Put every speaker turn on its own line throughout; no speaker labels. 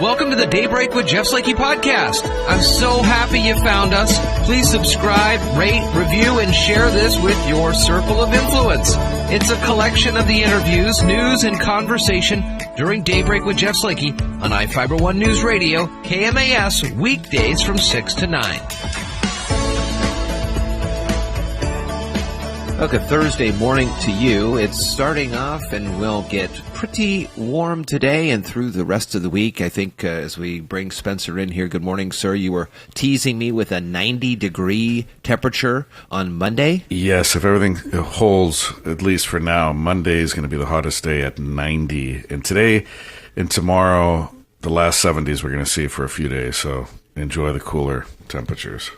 Welcome to the Daybreak with Jeff Slakey podcast. I'm so happy you found us. Please subscribe, rate, review, and share this with your circle of influence. It's a collection of the interviews, news, and conversation during Daybreak with Jeff Slakey on I-Fiber One News Radio, KMAS, weekdays from 6 to 9. Okay, Thursday morning to you. It's starting off and we'll get pretty warm today and through the rest of the week. I think as we bring Spencer in here, good morning, sir. You were teasing me with a 90-degree temperature on Monday?
Yes, if everything holds, at least for now, Monday is going to be the hottest day at 90. And today and tomorrow, the last 70s we're going to see for a few days. So enjoy the cooler temperatures.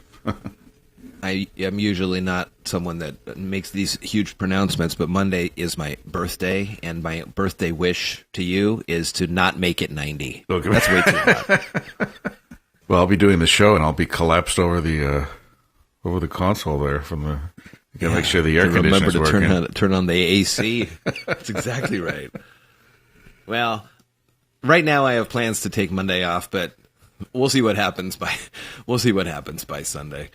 I am usually not someone that makes these huge pronouncements, but Monday is my birthday, and my birthday wish to you is to not make it 90. Okay. That's way too hot.
Well, I'll be doing the show, and I'll be collapsed over the console there from the. You got to make sure the air conditioner's working.
Remember to turn on the AC. That's exactly right. Well, right now I have plans to take Monday off, but we'll see what happens by Sunday.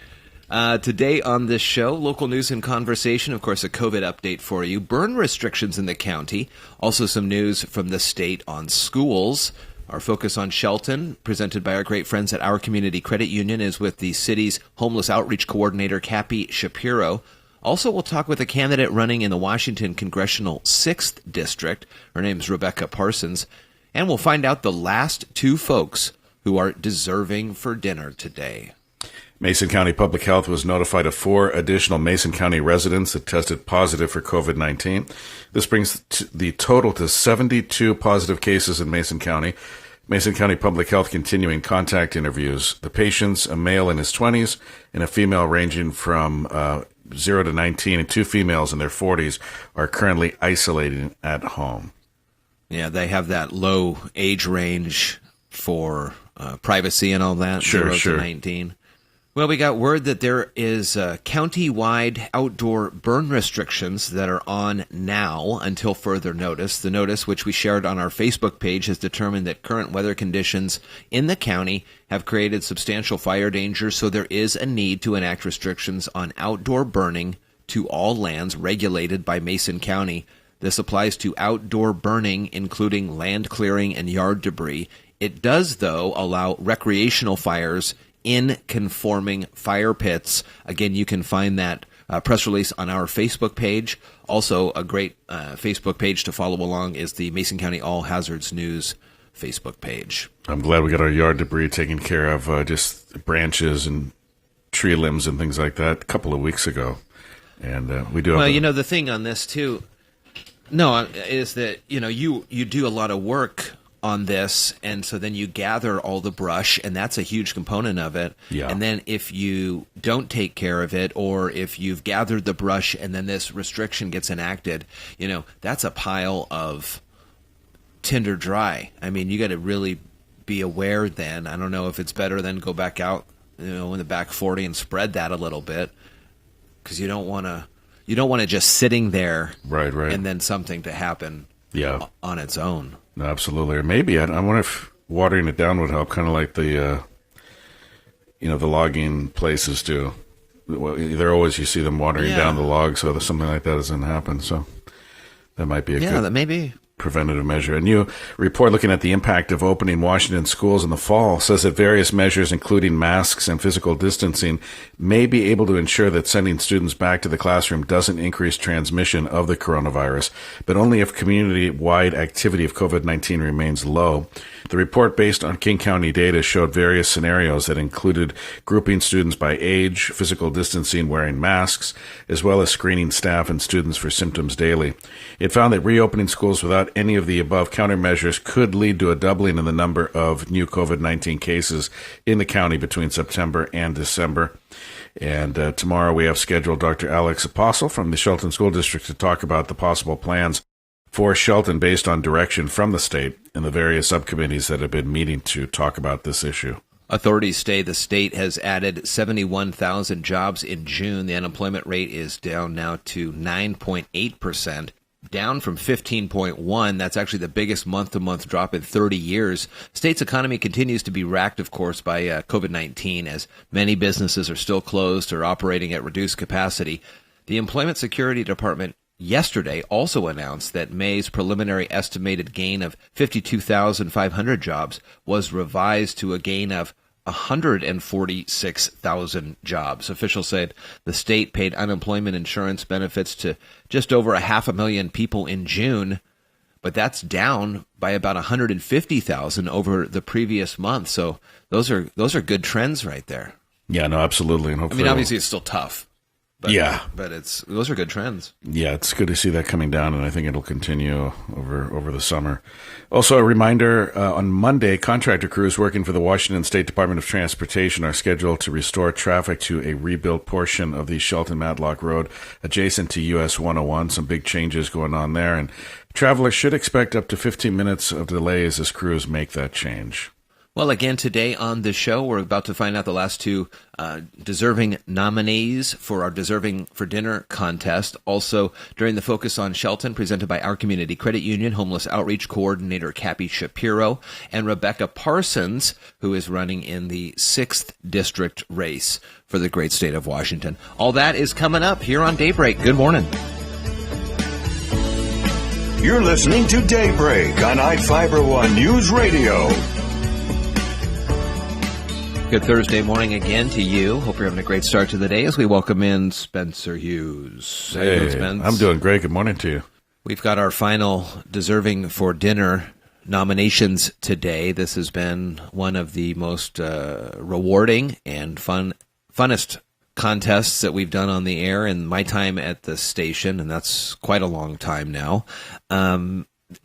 Today on this show, local news and conversation, of course, a COVID update for you, burn restrictions in the county, also some news from the state on schools. Our focus on Shelton, presented by our great friends at Our Community Credit Union, is with the city's homeless outreach coordinator, Cappy Shapiro. Also, we'll talk with a candidate running in the Washington Congressional 6th District. Her name's Rebecca Parsons. And we'll find out the last two folks who are deserving for dinner today.
Mason County Public Health was notified of 4 additional Mason County residents that tested positive for COVID-19. This brings the total to 72 positive cases in Mason County. Mason County Public Health continuing contact interviews. The patients, a male in his 20s and a female ranging from 0 to 19, and 2 females in their 40s, are currently isolating at home.
Yeah, they have that low age range for privacy and all that,
sure.
0 to 19. Well, we got word that there is county-wide outdoor burn restrictions that are on now until further notice. The notice, which we shared on our Facebook page, has determined that current weather conditions in the county have created substantial fire danger, so there is a need to enact restrictions on outdoor burning to all lands regulated by Mason County. This applies to outdoor burning, including land clearing and yard debris. It does, though, allow recreational fires in conforming fire pits. Again, you can find that press release on our Facebook page. Also, a great Facebook page to follow along is the Mason County All Hazards News Facebook page.
I'm glad we got our yard debris taken care of, just branches and tree limbs and things like that a couple of weeks ago. And we do have
the thing on this, too, is that, you do a lot of work on this, and so then you gather all the brush, and that's a huge component of it.
Yeah.
And then if you don't take care of it, or if you've gathered the brush and then this restriction gets enacted, that's a pile of tinder dry. I mean, you got to really be aware then. I don't know if it's better than go back out, in the back 40 and spread that a little bit, because you don't want to just sitting there,
right,
and then something to happen, on its own.
Absolutely. Or maybe, I wonder if watering it down would help, kind of like the logging places do. Well, they're always, you see them watering down the logs so that something like that doesn't happen. So that might be a good
that may be
preventative measure. A new report looking at the impact of opening Washington schools in the fall says that various measures, including masks and physical distancing, may be able to ensure that sending students back to the classroom doesn't increase transmission of the coronavirus, but only if community-wide activity of COVID-19 remains low. The report, based on King County data, showed various scenarios that included grouping students by age, physical distancing, wearing masks, as well as screening staff and students for symptoms daily. It found that reopening schools without any of the above countermeasures could lead to a doubling in the number of new COVID-19 cases in the county between September and December. And tomorrow we have scheduled Dr. Alex Apostle from the Shelton School District to talk about the possible plans for Shelton based on direction from the state and the various subcommittees that have been meeting to talk about this issue.
Authorities say the state has added 71,000 jobs in June. The unemployment rate is down now to 9.8%. down from 15.1. That's actually the biggest month-to-month drop in 30 years. State's economy continues to be racked, of course, by COVID-19, as many businesses are still closed or operating at reduced capacity. The Employment Security Department yesterday also announced that May's preliminary estimated gain of 52,500 jobs was revised to a gain of 146,000 jobs. Officials said the state paid unemployment insurance benefits to just over 500,000 people in June, but that's down by about 150,000 over the previous month. So those are good trends right there.
Yeah, no, absolutely. And hopefully,
obviously it's still tough. But,
yeah,
but those are good trends.
Yeah, it's good to see that coming down, and I think it'll continue over the summer. Also, a reminder, on Monday, contractor crews working for the Washington State Department of Transportation are scheduled to restore traffic to a rebuilt portion of the Shelton-Matlock Road adjacent to US 101. Some big changes going on there, and travelers should expect up to 15 minutes of delays as crews make that change.
Well, again, today on the show, we're about to find out the last two deserving nominees for our Deserving for Dinner contest. Also, during the Focus on Shelton, presented by our Community Credit Union, Homeless Outreach Coordinator Cappy Shapiro, and Rebecca Parsons, who is running in the 6th District race for the great state of Washington. All that is coming up here on Daybreak. Good morning.
You're listening to Daybreak on I-Fiber One News Radio.
Good Thursday morning again to you. Hope you're having a great start to the day as we welcome in Spencer Hughes.
Hey, I'm doing great. Good morning to you.
We've got our final Deserving for Dinner nominations today. This has been one of the most rewarding and funnest contests that we've done on the air in my time at the station, and that's quite a long time now.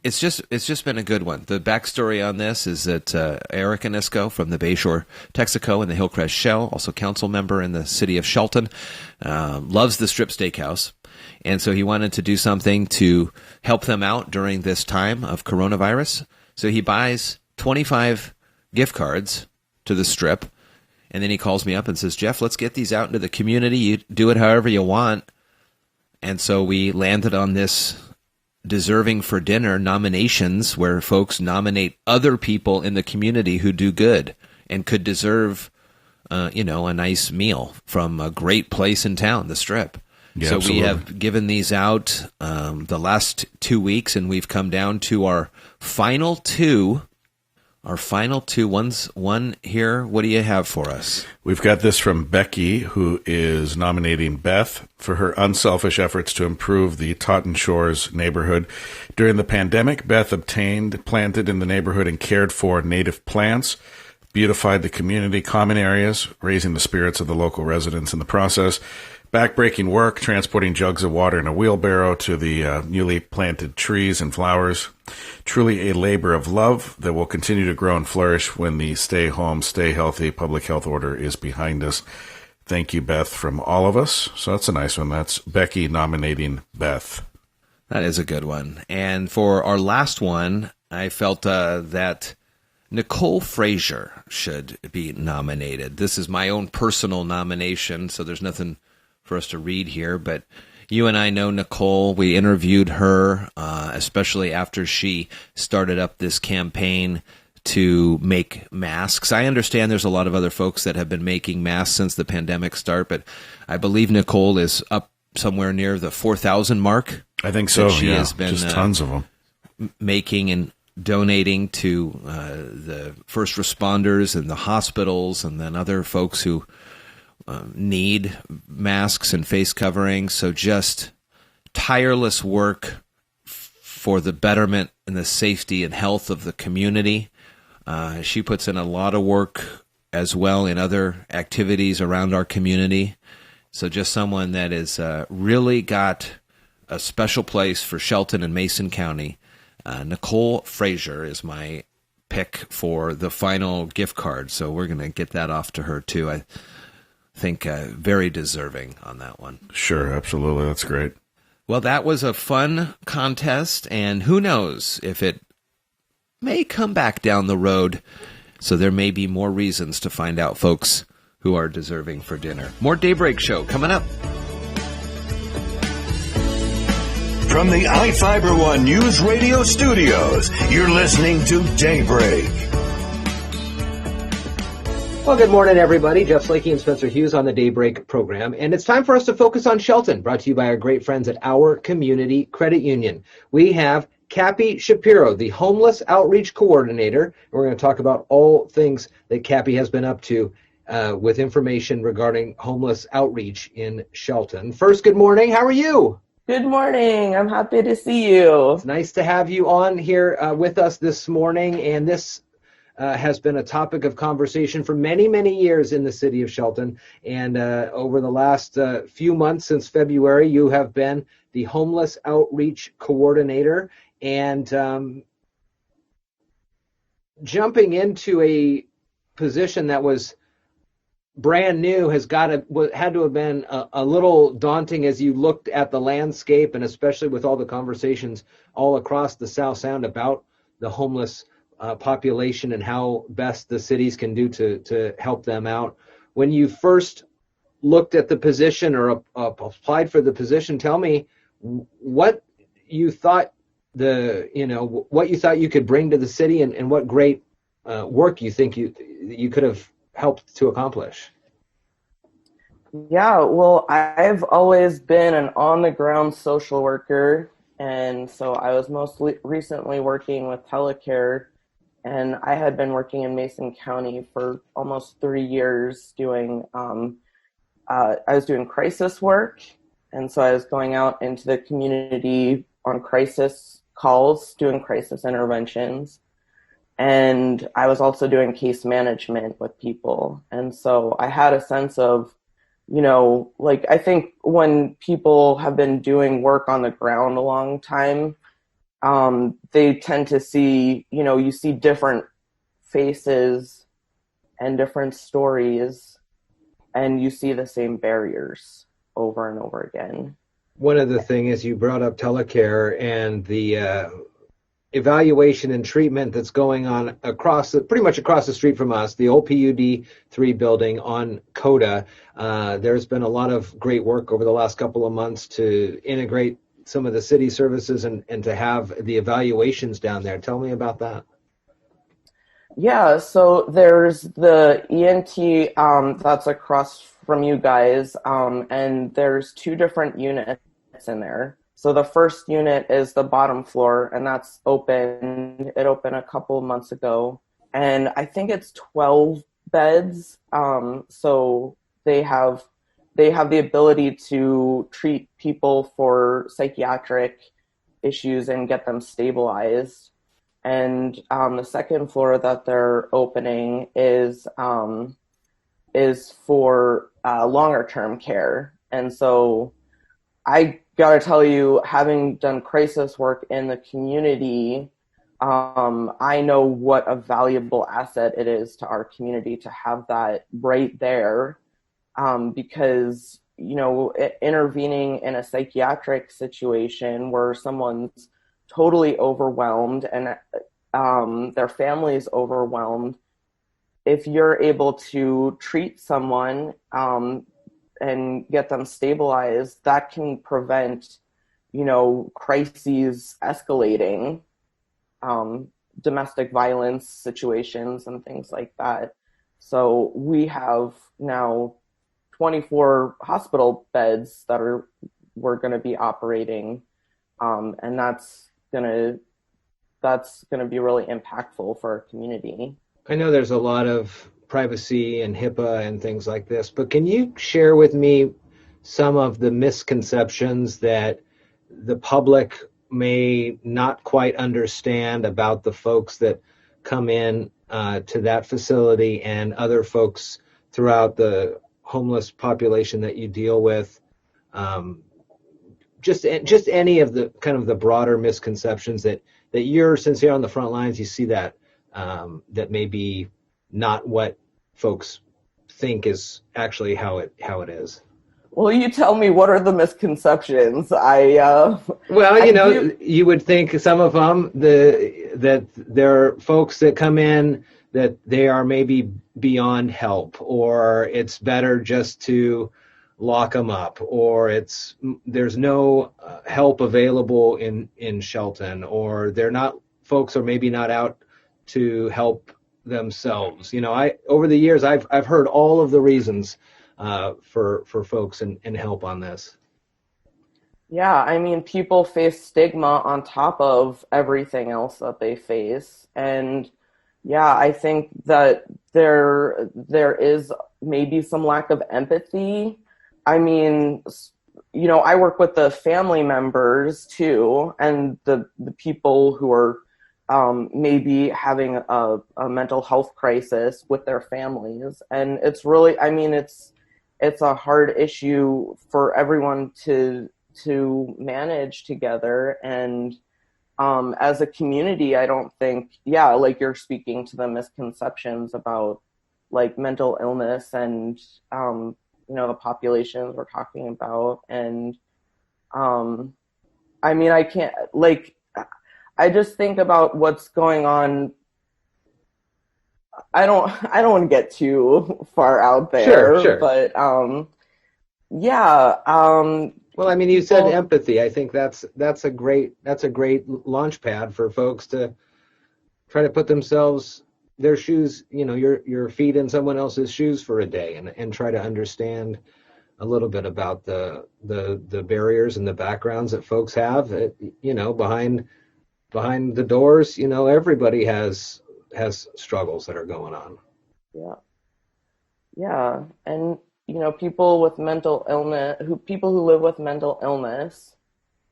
It's just been a good one. The backstory on this is that Eric Anisco from the Bayshore Texaco and the Hillcrest Shell, also council member in the city of Shelton, loves the Strip Steakhouse. And so he wanted to do something to help them out during this time of coronavirus. So he buys 25 gift cards to the Strip. And then he calls me up and says, Jeff, let's get these out into the community. You do it however you want. And so we landed on this Deserving for Dinner nominations where folks nominate other people in the community who do good and could deserve, a nice meal from a great place in town, the Strip.
Yeah,
so
absolutely.
we have given these out the last 2 weeks, and we've come down to our final two. One here. What do you have for us?
We've got this from Becky, who is nominating Beth for her unselfish efforts to improve the Totten Shores neighborhood. During the pandemic, Beth obtained, planted in the neighborhood, and cared for native plants, beautified the community common areas, raising the spirits of the local residents in the process. Backbreaking work, transporting jugs of water in a wheelbarrow to the newly planted trees and flowers. Truly a labor of love that will continue to grow and flourish when the stay home, stay healthy public health order is behind us. Thank you, Beth, from all of us. So that's a nice one. That's Becky nominating Beth.
That is a good one. And for our last one, I felt that Nicole Frazier should be nominated. This is my own personal nomination, so there's nothing for us to read here, but you and I know Nicole. We interviewed her, especially after she started up this campaign to make masks. I understand there's a lot of other folks that have been making masks since the pandemic start, but I believe Nicole is up somewhere near the 4,000 mark.
I think so,
She
yeah.
has been
just tons of them.
Making and donating to the first responders and the hospitals and then other folks who need masks and face coverings. So just tireless work for the betterment and the safety and health of the community. She puts in a lot of work as well in other activities around our community. So just someone that is really got a special place for Shelton and Mason County. Nicole Frazier is my pick for the final gift card. So we're going to get that off to her too. I think very deserving on that one.
Sure, absolutely. That's great.
Well, that was a fun contest, and who knows if it may come back down the road. So there may be more reasons to find out folks who are deserving for dinner. More Daybreak Show coming up.
From the iFiber One News Radio studios, you're listening to Daybreak.
Well, good morning, everybody. Jeff Slakey and Spencer Hughes on the Daybreak program. And it's time for us to focus on Shelton, brought to you by our great friends at Our Community Credit Union. We have Cappy Shapiro, the Homeless Outreach Coordinator. And we're going to talk about all things that Cappy has been up to with information regarding homeless outreach in Shelton. First, good morning. How are you?
Good morning. I'm happy to see you.
It's nice to have you on here with us this morning. And this has been a topic of conversation for many, many years in the city of Shelton. And over the last few months since February, you have been the Homeless Outreach Coordinator. And jumping into a position that was brand new had to have been a little daunting as you looked at the landscape, and especially with all the conversations all across the South Sound about the homeless population and how best the cities can do to help them out. When you first looked at the position or applied for the position, tell me what you thought what you thought you could bring to the city and what great work you think you could have helped to accomplish.
Yeah, well, I've always been an on-the-ground social worker, and so I was most recently working with Telecare, and I had been working in Mason County for almost 3 years doing, I was doing crisis work, and so I was going out into the community on crisis calls, doing crisis interventions. And I was also doing case management with people. And so I had a sense of, I think when people have been doing work on the ground a long time, they tend to see, you see different faces and different stories, and you see the same barriers over and over again.
One of the things is you brought up Telecare and the evaluation and treatment that's going on pretty much across the street from us, the old PUD 3 building on Coda. There's been a lot of great work over the last couple of months to integrate some of the city services and to have the evaluations down there. Tell me about that.
Yeah, so there's the ENT that's across from you guys, and there's 2 different units in there. So the first unit is the bottom floor, and that's open. It opened a couple of months ago, and I think it's 12 beds. So they have the ability to treat people for psychiatric issues and get them stabilized. And the second floor that they're opening is for longer term care. And so I gotta tell you, having done crisis work in the community, I know what a valuable asset it is to our community to have that right there, because, intervening in a psychiatric situation where someone's totally overwhelmed and their family is overwhelmed, if you're able to treat someone and get them stabilized, that can prevent, crises escalating, domestic violence situations and things like that. So we have now 24 hospital beds that we're going to be operating, and that's going to be really impactful for our community.
I know there's a lot of privacy and HIPAA and things like this, but can you share with me some of the misconceptions that the public may not quite understand about the folks that come in to that facility and other folks throughout the homeless population that you deal with? Just any of the kind of the broader misconceptions that since you're on the front lines, you see that that may be not what folks think is actually how it is.
Well, you tell me, what are the misconceptions?
You would think some of them that there are folks that come in that they are maybe beyond help, or it's better just to lock them up, or there's no help available in Shelton, or folks are maybe not out to help themselves. Over the years I've heard all of the reasons for folks and help on this.
Yeah, I mean, people face stigma on top of everything else that they face. And yeah, I think that there is maybe some lack of empathy. I mean, I work with the family members too, and the people who are maybe having a mental health crisis with their families. And it's really, I mean, it's a hard issue for everyone to manage together. And as a community, I don't think, like you're speaking to the misconceptions about like mental illness and, the populations we're talking about. And I mean, I just think about what's going on. I don't want to get too far out there,
sure.
But
well, I mean, you said empathy. I think that's a great launch pad for folks to try to put their shoes, your feet in someone else's shoes for a day, and try to understand a little bit about the barriers and the backgrounds that folks have. Behind the doors, everybody has struggles that are going on.
Yeah, and people with mental illness, people who live with mental illness,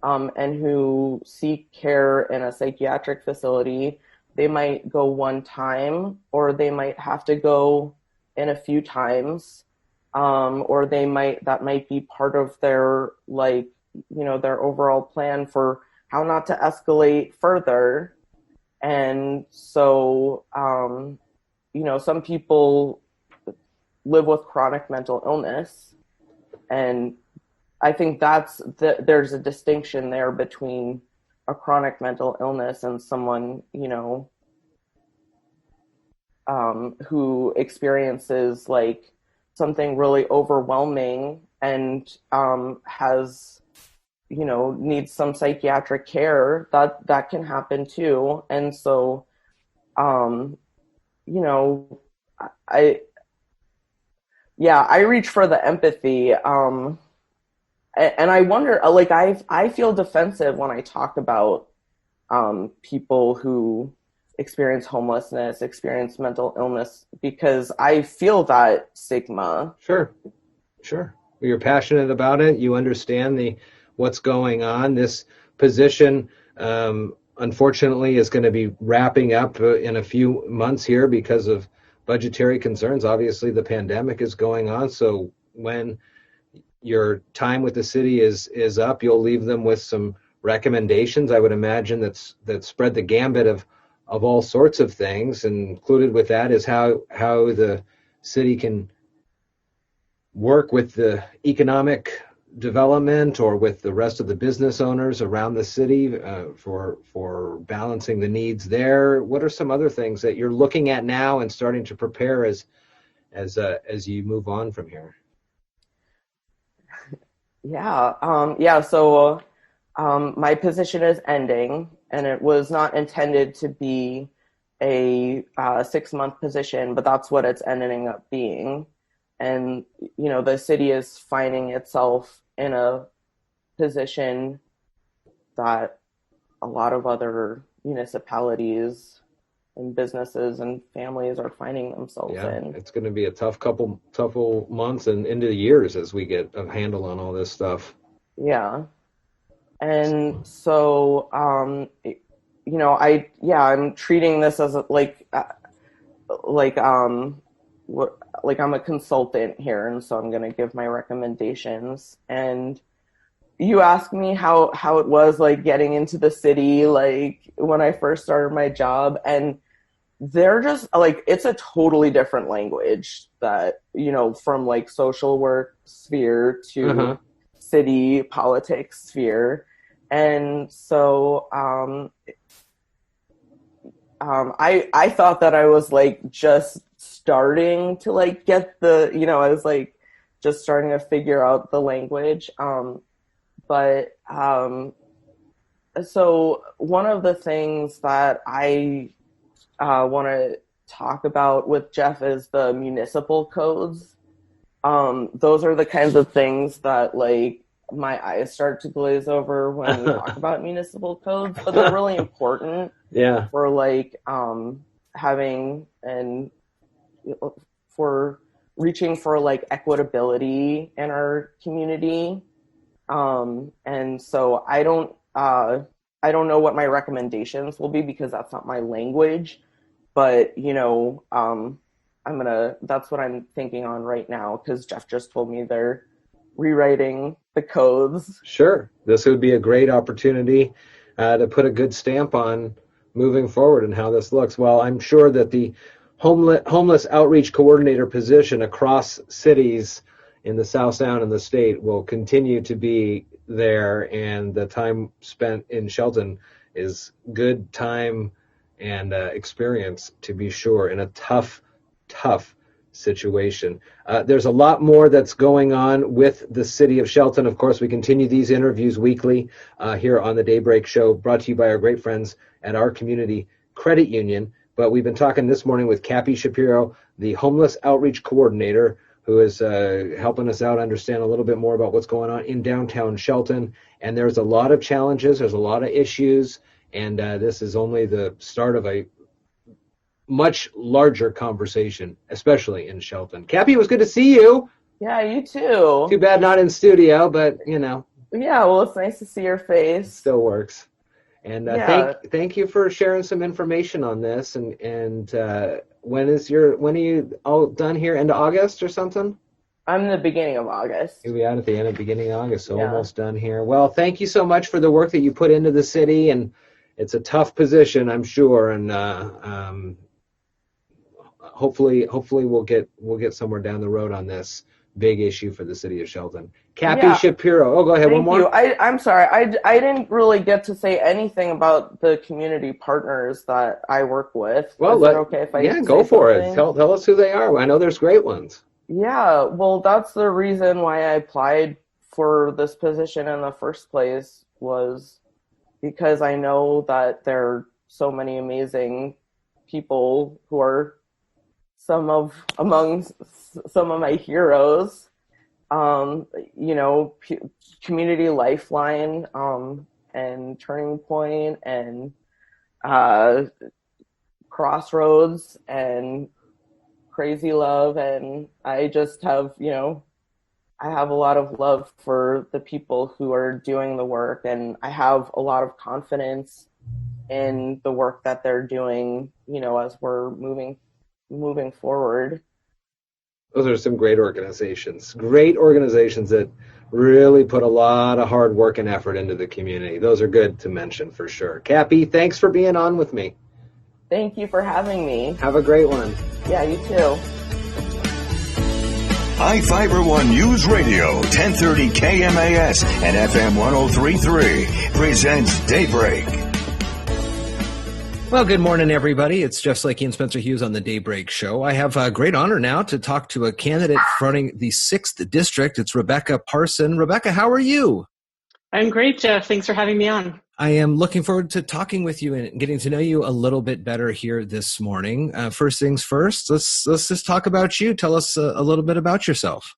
and who seek care in a psychiatric facility, they might go one time, or they might have to go in a few times, or that might be part of their their overall plan for how not to escalate further. And so, some people live with chronic mental illness, and I think there's a distinction there between a chronic mental illness and someone, who experiences like something really overwhelming and has, needs some psychiatric care. That can happen too. And so, I reach for the empathy. And I wonder, I feel defensive when I talk about people who experience homelessness, experience mental illness, because I feel that stigma.
Sure. You're passionate about it. You understand what's going on. This position, unfortunately, is going to be wrapping up in a few months here because of budgetary concerns. Obviously, the pandemic is going on. So when your time with the city is up, you'll leave them with some recommendations, I would imagine, that spread the gambit of all sorts of things. And included with that is how the city can work with the economic development or with the rest of the business owners around the city for balancing the needs there. What are some other things that you're looking at now and starting to prepare as you move on from here?
So my position is ending, and it was not intended to be a 6-month position, but that's what it's ending up being. And, the city is finding itself in a position that a lot of other municipalities and businesses and families are finding themselves in.
It's going to be a tough couple months and into the years as we get a handle on all this stuff.
Yeah. And so, I'm treating this as I'm a consultant here, and so I'm going to give my recommendations. And you asked me how it was like getting into the city, like when I first started my job, and they're just like, it's a totally different language that, from like social work sphere to city politics sphere. And so, I thought that I was like just starting to like get I was like just starting to figure out the language. So one of the things that I want to talk about with Jeff is the municipal codes. Those are the kinds of things that like my eyes start to glaze over when we talk about municipal codes, but they're really important for like having and for reaching for like equitability in our community. And so I don't know what my recommendations will be because that's not my language, but that's what I'm thinking on right now because Jeff just told me they're rewriting the codes.
Sure. This would be a great opportunity to put a good stamp on moving forward and how this looks. Well, I'm sure that the homeless outreach coordinator position across cities in the South Sound and the state will continue to be there, and the time spent in Shelton is good time and experience, to be sure, in a tough situation. There's a lot more that's going on with the city of Shelton. Of course, we continue these interviews weekly here on the Daybreak Show, brought to you by our great friends at our community credit union. But we've been talking this morning with Cappy Shapiro, the homeless outreach coordinator, who is helping us out understand a little bit more about what's going on in downtown Shelton. And there's a lot of challenges, there's a lot of issues, and this is only the start of a much larger conversation, especially in Shelton. Cappy, it was good to see you.
Yeah, you too.
Too bad not in studio, but
Yeah, well, it's nice to see your face.
Still works. And thank you for sharing some information on this. And when are you all done here? End of August or something?
I'm in the beginning of August.
You'll be out at the end of beginning of August, so almost done here. Well, thank you so much for the work that you put into the city, and it's a tough position, I'm sure. And hopefully we'll get somewhere down the road on this big issue for the city of Shelton. Cappy Shapiro. Oh, go ahead.
Thank
one more.
I'm sorry. I didn't really get to say anything about the community partners that I work with.
Well,
is it okay if I
go for
something?
it. Tell us who they are. I know there's great ones.
Yeah, well, that's the reason why I applied for this position in the first place, was because I know that there are so many amazing people who are among some of my heroes. Community Lifeline, and Turning Point, and Crossroads, and Crazy Love, and I just have, I have a lot of love for the people who are doing the work, and I have a lot of confidence in the work that they're doing, as we're moving forward.
Those are some great organizations that really put a lot of hard work and effort into the community. Those are good to mention for sure. Cappy, thanks for being on with me.
Thank you for having me.
Have a great one.
Yeah, you too.
I-Fiber One News Radio, 1030 KMAS and FM 103.3 presents Daybreak.
Well, good morning, everybody. It's Jeff Slakey and Spencer Hughes on the Daybreak Show. I have a great honor now to talk to a candidate fronting the 6th District. It's Rebecca Parson. Rebecca, how are you?
I'm great, Jeff. Thanks for having me on.
I am looking forward to talking with you and getting to know you a little bit better here this morning. First things first, let's just talk about you. Tell us a little bit about yourself.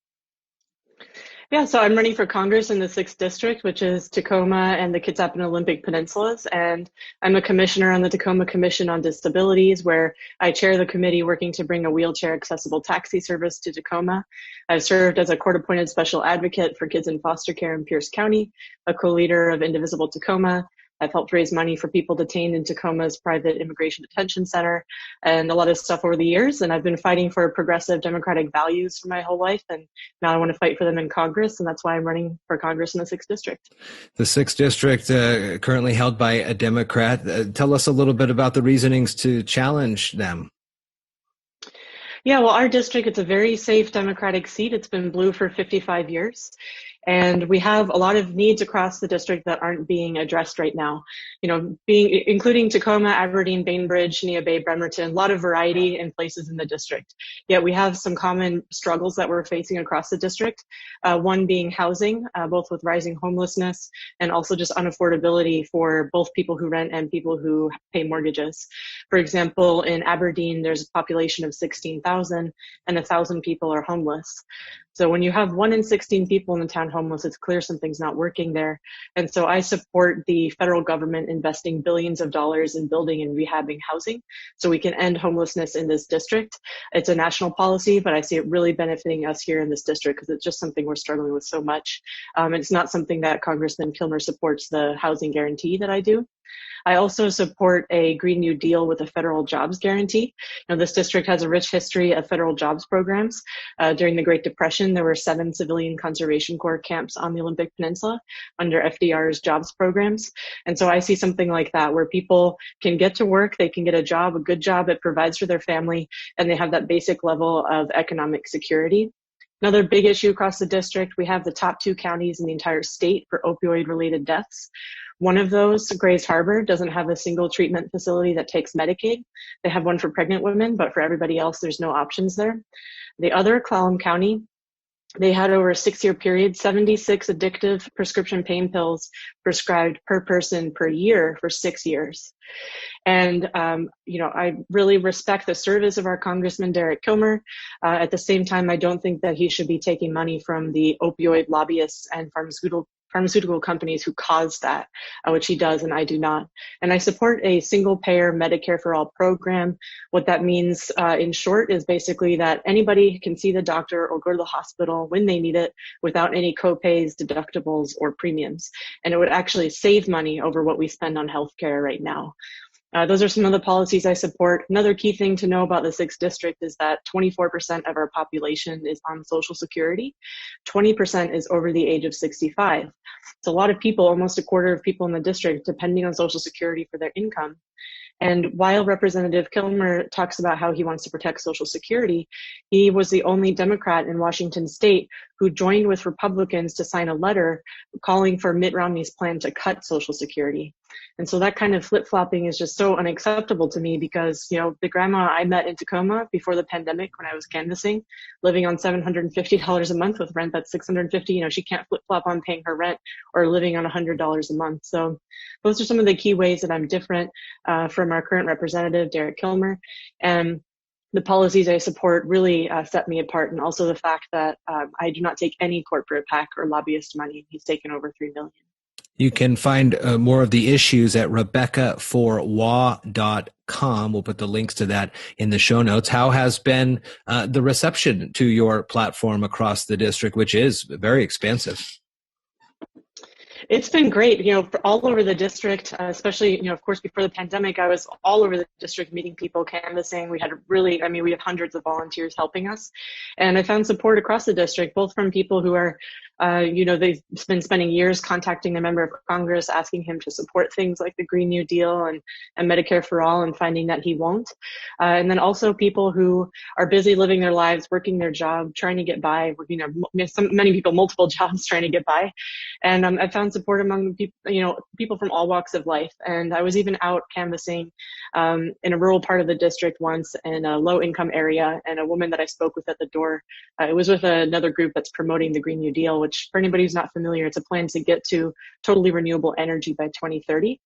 Yeah, so I'm running for Congress in the 6th District, which is Tacoma and the Kitsap and Olympic Peninsulas. And I'm a commissioner on the Tacoma Commission on Disabilities, where I chair the committee working to bring a wheelchair accessible taxi service to Tacoma. I've served as a court-appointed special advocate for kids in foster care in Pierce County, a co-leader of Indivisible Tacoma. I've helped raise money for people detained in Tacoma's private immigration detention center, and a lot of stuff over the years. And I've been fighting for progressive democratic values for my whole life. And now I want to fight for them in Congress. And that's why I'm running for Congress in the 6th District.
The 6th District, currently held by a Democrat. Tell us a little bit about the reasonings to challenge them.
Yeah, well, our district, it's a very safe Democratic seat. It's been blue for 55 years. And we have a lot of needs across the district that aren't being addressed right now, including Tacoma, Aberdeen, Bainbridge, Neah Bay, Bremerton, a lot of variety in places in the district. Yet we have some common struggles that we're facing across the district, one being housing, both with rising homelessness and also just unaffordability for both people who rent and people who pay mortgages. For example, in Aberdeen, there's a population of 16,000 and 1,000 people are homeless. So when you have 1 in 16 people in the town homeless, it's clear something's not working there. And so I support the federal government investing billions of dollars in building and rehabbing housing so we can end homelessness in this district. It's a national policy, but I see it really benefiting us here in this district because it's just something we're struggling with so much. It's not something that Congressman Kilmer supports, the housing guarantee that I do. I also support a Green New Deal with a federal jobs guarantee. This district has a rich history of federal jobs programs. During the Great Depression, there were 7 Civilian Conservation Corps camps on the Olympic Peninsula under FDR's jobs programs. And so I see something like that where people can get to work, they can get a job, a good job that provides for their family, and they have that basic level of economic security. Another big issue across the district, we have the top 2 counties in the entire state for opioid-related deaths. One of those, Grays Harbor, doesn't have a single treatment facility that takes Medicaid. They have one for pregnant women, but for everybody else, there's no options there. The other, Clallam County, they had over a 6-year period, 76 addictive prescription pain pills prescribed per person per year for 6 years. And, I really respect the service of our Congressman Derek Kilmer. At the same time, I don't think that he should be taking money from the opioid lobbyists and pharmaceutical companies who caused that, which he does and I do not. And I support a single payer Medicare for all program. What that means in short is basically that anybody can see the doctor or go to the hospital when they need it without any copays, deductibles, or premiums. And it would actually save money over what we spend on healthcare right now. Those are some of the policies I support. Another key thing to know about the 6th district is that 24% of our population is on Social Security. 20% is over the age of 65. It's a lot of people, almost a quarter of people in the district, depending on Social Security for their income. And while Representative Kilmer talks about how he wants to protect Social Security, he was the only Democrat in Washington state who joined with Republicans to sign a letter calling for Mitt Romney's plan to cut Social Security. And so that kind of flip-flopping is just so unacceptable to me because, the grandma I met in Tacoma before the pandemic when I was canvassing, living on $750 a month with rent that's $650, she can't flip-flop on paying her rent or living on $100 a month. So those are some of the key ways that I'm different from our current representative, Derek Kilmer. And the policies I support really set me apart, and also the fact that I do not take any corporate PAC or lobbyist money. He's taken over $3 million.
You can find more of the issues at RebeccaForWA.com. We'll put the links to that in the show notes. How has been the reception to your platform across the district, which is very expansive?
It's been great, all over the district, especially, of course, before the pandemic, I was all over the district meeting people, canvassing. We have hundreds of volunteers helping us. And I found support across the district, both from people who are, they've been spending years contacting a member of Congress, asking him to support things like the Green New Deal and Medicare for All, and finding that he won't. And then also people who are busy living their lives, working their job, trying to get by, many people, multiple jobs trying to get by. And I found support among people from all walks of life. And I was even out canvassing in a rural part of the district once in a low income area, and a woman that I spoke with at the door, it was with another group that's promoting the Green New Deal, which for anybody who's not familiar, it's a plan to get to totally renewable energy by 2030.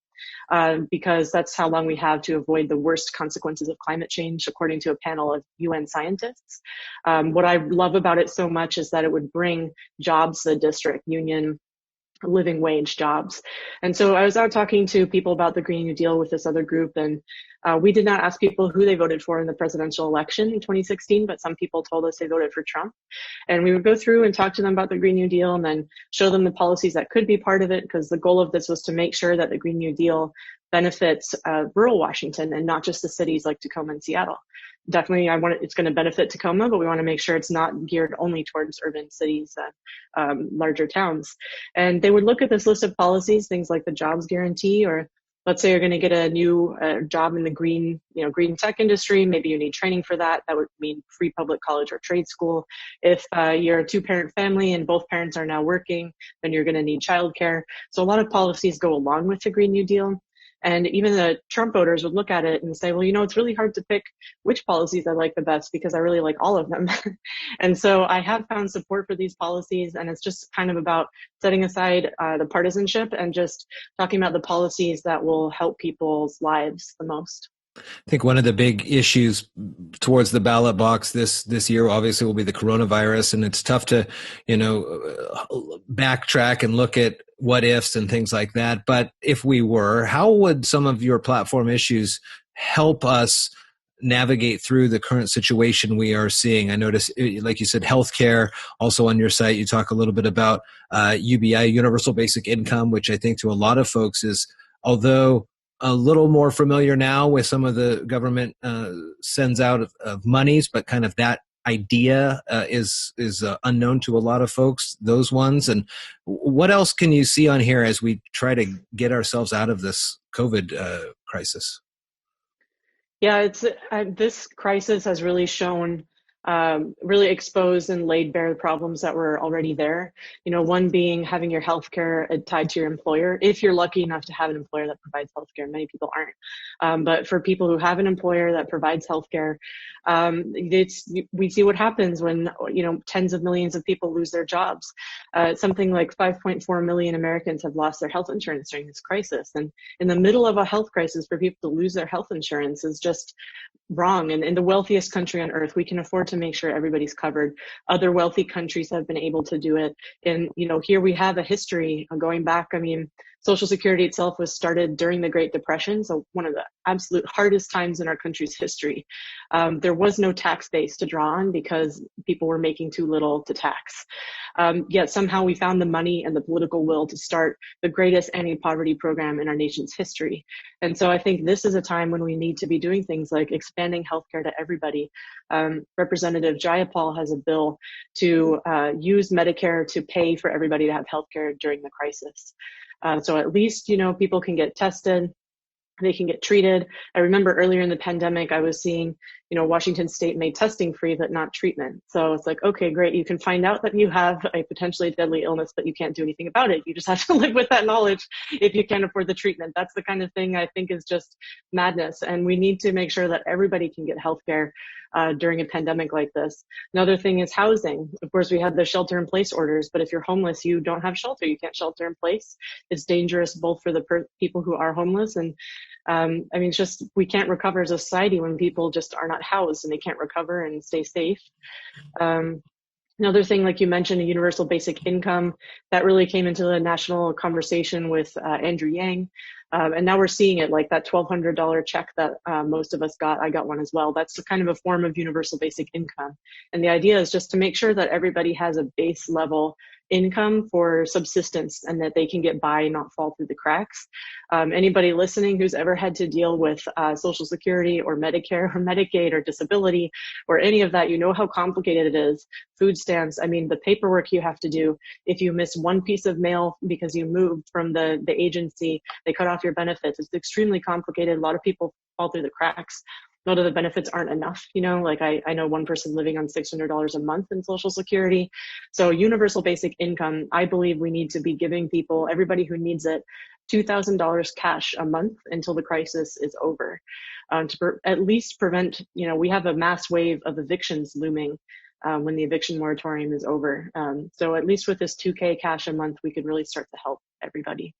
Because that's how long we have to avoid the worst consequences of climate change, according to a panel of UN scientists. What I love about it so much is that it would bring jobs to the district, union living wage jobs. And so I was out talking to people about the Green New Deal with this other group, and we did not ask people who they voted for in the presidential election in 2016, but some people told us they voted for Trump. And we would go through and talk to them about the Green New Deal and then show them the policies that could be part of it, because the goal of this was to make sure that the Green New Deal benefits rural Washington and not just the cities like Tacoma and Seattle. Definitely, it's going to benefit Tacoma, but we want to make sure it's not geared only towards urban cities, larger towns. And they would look at this list of policies, things like the jobs guarantee or let's say you're going to get a new job in the green tech industry. Maybe you need training for that. That would mean free public college or trade school. If you're a 2-parent family and both parents are now working, then you're going to need childcare. So a lot of policies go along with the Green New Deal. And even the Trump voters would look at it and say, well, it's really hard to pick which policies I like the best because I really like all of them. And so I have found support for these policies, and it's just kind of about setting aside the partisanship and just talking about the policies that will help people's lives the most.
I think one of the big issues towards the ballot box this year obviously will be the coronavirus, and it's tough to, backtrack and look at what ifs and things like that. But if we were, how would some of your platform issues help us navigate through the current situation we are seeing? I noticed, like you said, healthcare. Also on your site, you talk a little bit about UBI, Universal Basic Income, which I think to a lot of folks is, although a little more familiar now with some of the government sends out of monies, but kind of that idea is unknown to a lot of folks, those ones. And what else can you see on here as we try to get ourselves out of this COVID crisis?
Yeah, this crisis has really shown, really exposed and laid bare the problems that were already there. One being having your healthcare tied to your employer. If you're lucky enough to have an employer that provides healthcare, many people aren't. But for people who have an employer that provides healthcare, we see what happens when tens of millions of people lose their jobs. Something like 5.4 million Americans have lost their health insurance during this crisis, and in the middle of a health crisis, for people to lose their health insurance is just wrong. And in the wealthiest country on earth, we can afford to make sure everybody's covered. Other wealthy countries have been able to do it. And, here we have a history going back. Social Security itself was started during the Great Depression, so one of the absolute hardest times in our country's history. There was no tax base to draw on because people were making too little to tax. Yet somehow we found the money and the political will to start the greatest anti-poverty program in our nation's history. And so I think this is a time when we need to be doing things like expanding healthcare to everybody. Representative Jayapal has a bill to use Medicare to pay for everybody to have healthcare during the crisis. So at least, people can get tested, they can get treated. I remember earlier in the pandemic, I was seeing, Washington State made testing free, but not treatment. So it's like, okay, great. You can find out that you have a potentially deadly illness, but you can't do anything about it. You just have to live with that knowledge if you can't afford the treatment. That's the kind of thing I think is just madness. And we need to make sure that everybody can get healthcare during a pandemic like this. Another thing is housing. Of course, we have the shelter in place orders, but if you're homeless, you don't have shelter. You can't shelter in place. It's dangerous both for the people who are homeless and it's just, we can't recover as a society when people just are not housed and they can't recover and stay safe. Another thing, like you mentioned, a universal basic income, that really came into the national conversation with Andrew Yang. And now we're seeing it, like that $1,200 check that most of us got. I got one as well. That's kind of a form of universal basic income. And the idea is just to make sure that everybody has a base level income for subsistence and that they can get by and not fall through the cracks. Anybody listening who's ever had to deal with Social Security or Medicare or Medicaid or disability or any of that, you know how complicated it is. Food stamps, the paperwork you have to do. If you miss one piece of mail because you moved from the agency, they cut off your benefits. It's extremely complicated. A lot of people fall through the cracks. A lot of the benefits aren't enough. I know one person living on $600 a month in Social Security. So universal basic income, I believe we need to be giving people, everybody who needs it, $2,000 cash a month until the crisis is over. To at least prevent, we have a mass wave of evictions looming when the eviction moratorium is over. So at least with this $2K cash a month, we could really start to help everybody.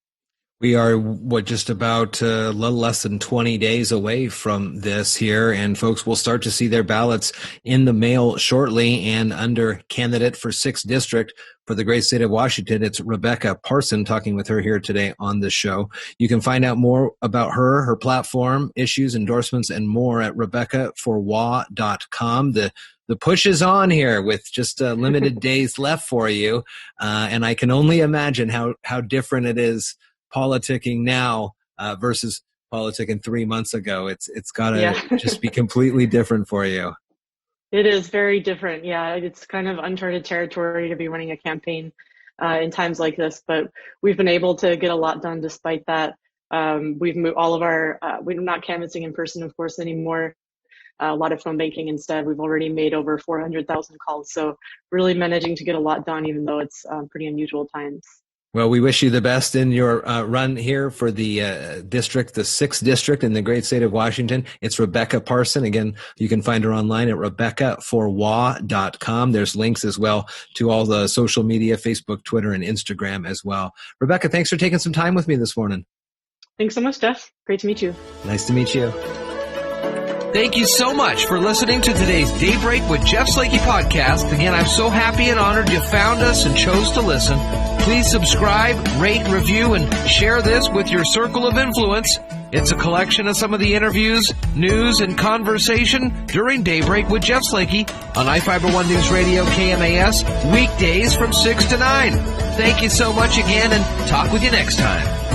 We are, just about a little less than 20 days away from this here, and folks will start to see their ballots in the mail shortly. And under candidate for 6th District for the great state of Washington, it's Rebecca Parson, talking with her here today on the show. You can find out more about her platform, issues, endorsements, and more at RebeccaForWA.com. The push is on here with just limited days left for you. And I can only imagine how different it is politicking now versus politicking 3 months ago. It's got to just be completely different for you.
It is very different. Yeah, it's kind of uncharted territory to be running a campaign in times like this, but we've been able to get a lot done despite that. We've moved all of our, we're not canvassing in person, of course, anymore. A lot of phone banking instead. We've already made over 400,000 calls. So really managing to get a lot done, even though it's pretty unusual times.
Well, we wish you the best in your run here for the district, the 6th district in the great state of Washington. It's Rebecca Parson. Again, you can find her online at rebeccaforwa.com. There's links as well to all the social media, Facebook, Twitter, and Instagram as well. Rebecca, thanks for taking some time with me this morning.
Thanks so much, Jeff. Great to meet you.
Nice to meet you. Thank you so much for listening to today's Daybreak with Jeff Slakey podcast. Again, I'm so happy and honored you found us and chose to listen. Please subscribe, rate, review, and share this with your circle of influence. It's a collection of some of the interviews, news, and conversation during Daybreak with Jeff Slakey on I-Fiber One News Radio KMAS, weekdays from 6 to 9. Thank you so much again, and talk with you next time.